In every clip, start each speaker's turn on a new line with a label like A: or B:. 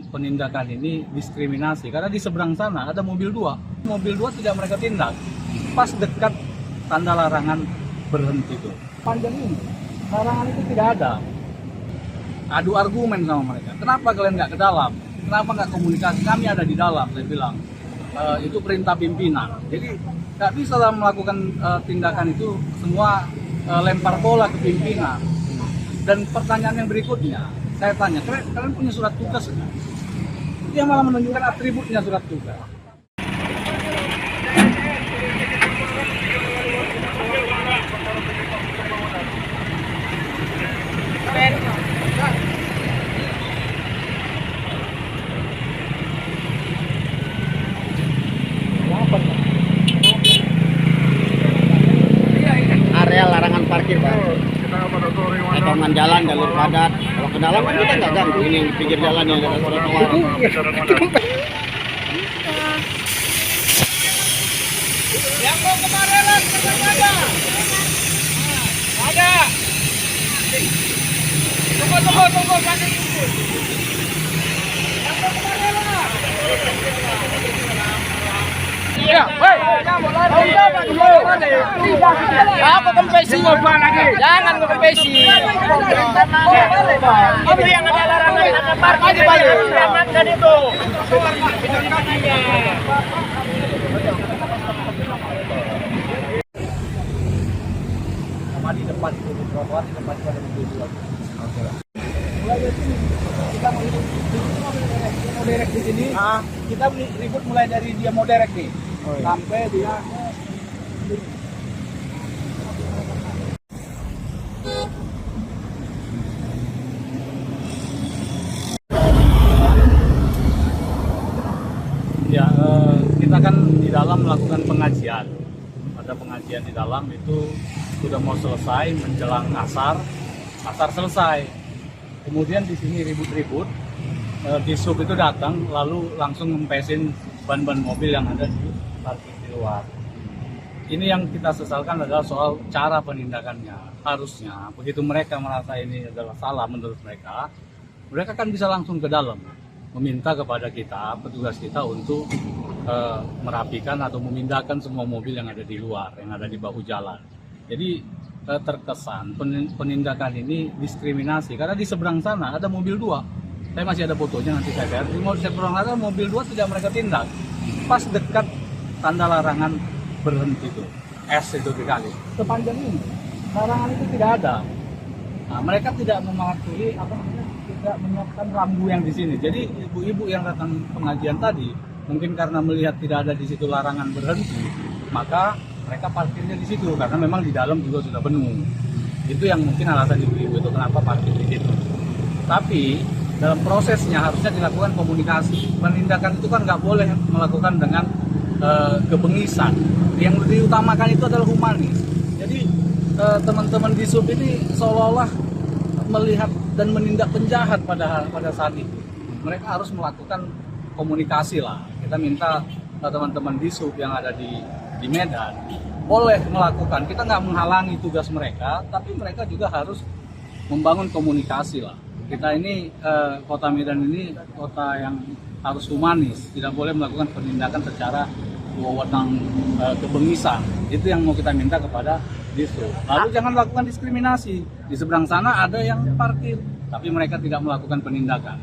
A: penindakan ini diskriminasi karena di seberang sana ada mobil dua tidak mereka tindak pas dekat tanda larangan berhenti itu panjang ini larangan itu tidak ada. Adu argumen sama mereka, kenapa kalian nggak ke dalam, kenapa nggak komunikasi, kami ada di dalam. Saya bilang itu perintah pimpinan, jadi nggak bisa lah melakukan tindakan itu semua lempar bola ke pimpinan. Dan pertanyaan yang berikutnya saya tanya, kalian punya surat tugas enggak? Dia malah menunjukkan atributnya surat tugas.
B: Area larangan parkir, Pak. Potongan jalan, jalur padat. Kalau ke dalam kan kita nggak ganggu. Ini yang di pinggir jalan yang ada trotoar.
C: Yang mau kemarin ada. Ada. Tunggu. Yang mau kemarin lah. Ya, apa kompesi lagi? Jangan kompesi. Itu yang ada larangan ada parkir kan itu.
A: Sama di depan itu di trotoar, di depan itu ada mobil dua. Mulai dari sini kita mau direct di sini. Kita ribut mulai dari dia mau direct nih. Sampai dia ya kita kan di dalam melakukan pengajian. Pada pengajian di dalam itu sudah mau selesai menjelang asar selesai. Kemudian di sini ribut-ribut, di sub itu datang lalu langsung ngempesin ban-ban mobil yang ada di parkir di luar. Ini yang kita sesalkan adalah soal cara penindakannya. Harusnya begitu mereka merasa ini adalah salah menurut mereka kan bisa langsung ke dalam meminta kepada kita, petugas kita untuk merapikan atau memindahkan semua mobil yang ada di luar, yang ada di bahu jalan. Jadi terkesan penindakan ini diskriminasi karena di seberang sana ada mobil dua. Saya masih ada fotonya, nanti saya lihat. Di seberang sana mobil dua tidak mereka tindak pas dekat tanda larangan berhenti itu, S itu dikali. Sepanjang ini larangan itu tidak ada. Nah, mereka tidak mematuhi tidak menyiapkan rambu yang di sini. Jadi ibu-ibu yang datang pengajian tadi mungkin karena melihat tidak ada di situ larangan berhenti, maka mereka parkirnya di situ karena memang di dalam juga sudah penuh. Itu yang mungkin alasan ibu-ibu itu kenapa parkir di situ. Tapi dalam prosesnya harusnya dilakukan komunikasi. Penindakan itu kan nggak boleh melakukan dengan kebengisan. Yang diutamakan itu adalah humanis. Jadi teman-teman di sub ini seolah-olah melihat dan menindak penjahat pada saat itu. Mereka harus melakukan komunikasi lah. Kita minta teman-teman di sub yang ada di Medan boleh melakukan. Kita nggak menghalangi tugas mereka, tapi mereka juga harus membangun komunikasi lah. Kita ini kota Medan ini kota yang harus humanis, tidak boleh melakukan penindakan secara wewenang kebengisan. Itu yang mau kita minta kepada Disub. Lalu jangan lakukan diskriminasi. Di seberang sana ada yang parkir, tapi mereka tidak melakukan penindakan.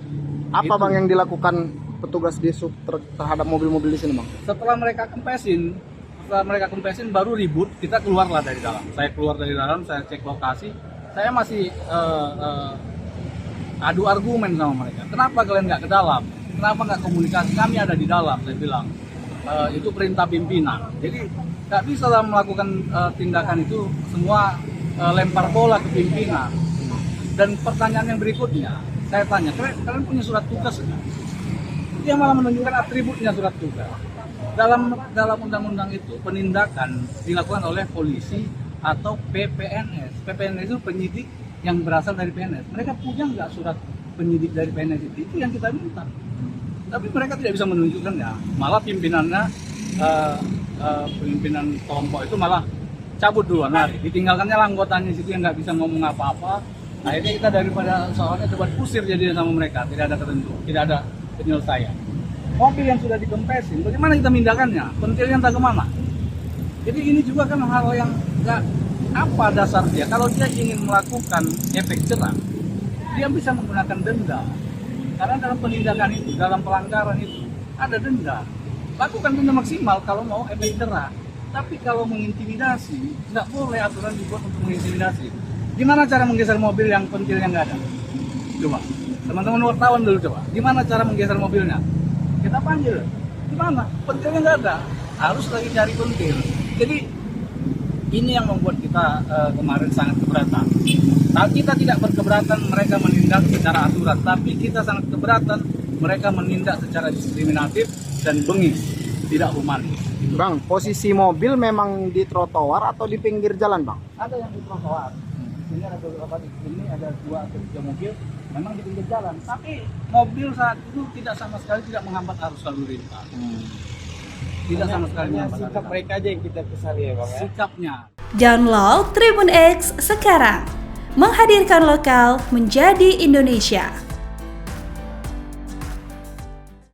B: Apa
A: itu.
B: Bang yang dilakukan petugas Disub terhadap mobil-mobil di sini, Bang?
A: Setelah mereka kempesin baru ribut, kita keluarlah dari dalam. Saya keluar dari dalam, saya cek lokasi, saya masih adu argumen sama mereka. Kenapa kalian nggak ke dalam? Kenapa nggak komunikasi? Kami ada di dalam. Saya bilang itu perintah pimpinan. Jadi nggak bisa lah melakukan tindakan itu semua lempar bola ke pimpinan. Dan pertanyaan yang berikutnya, saya tanya, kalian punya surat tugas enggak? Dia malah menunjukkan atributnya surat tugas. Dalam undang-undang itu penindakan dilakukan oleh polisi atau PPNS. PPNS itu penyidik yang berasal dari PNS. Mereka punya nggak surat penyidik dari PNS itu? Itu yang kita minta. Tapi mereka tidak bisa menunjukkannya. Malah pimpinannya, pimpinan kelompok itu malah cabut duluan lari. Ditinggalkannya anggotanya situ yang nggak bisa ngomong apa-apa. Akhirnya kita daripada soalnya coba usir jadi sama mereka, tidak ada ketentuan, tidak ada penyelesaian. Mobil yang sudah dikempesin, bagaimana kita mindahkannya? Pentilnya entah kemana. Jadi ini juga kan hal yang nggak apa dasar dia. Kalau dia ingin melakukan efek jerah, dia bisa menggunakan denda. Karena dalam penindakan itu, dalam pelanggaran itu ada denda. Lakukan denda maksimal kalau mau efek jerah. Tapi kalau mengintimidasi, nggak boleh aturan dibuat untuk mengintimidasi. Gimana cara menggeser mobil yang pentilnya nggak ada? Coba, teman-teman wartawan dulu coba. Gimana cara menggeser mobilnya? Kita panggil. Gimana? Pentilnya nggak ada. Harus lagi cari pentil. Jadi ini yang membuat kita kemarin sangat keberatan. Nah, kita tidak berkeberatan mereka menindak secara aturan, tapi kita sangat keberatan mereka menindak secara diskriminatif dan bengis, tidak humanis.
D: Bang, posisi mobil memang di trotoar atau di pinggir jalan, Bang?
A: Ada yang di trotoar. Di sini ada beberapa, di sini ada 2 atau 3 mobil, memang di pinggir jalan. Tapi mobil saat itu tidak sama sekali tidak menghambat arus lalu lintas. Tidak sama sekali menghambat.
D: Sikap mereka aja yang kita kesali ya, Bang ya.
A: Sikapnya.
E: Download Tribun X sekarang. Menghadirkan lokal menjadi Indonesia.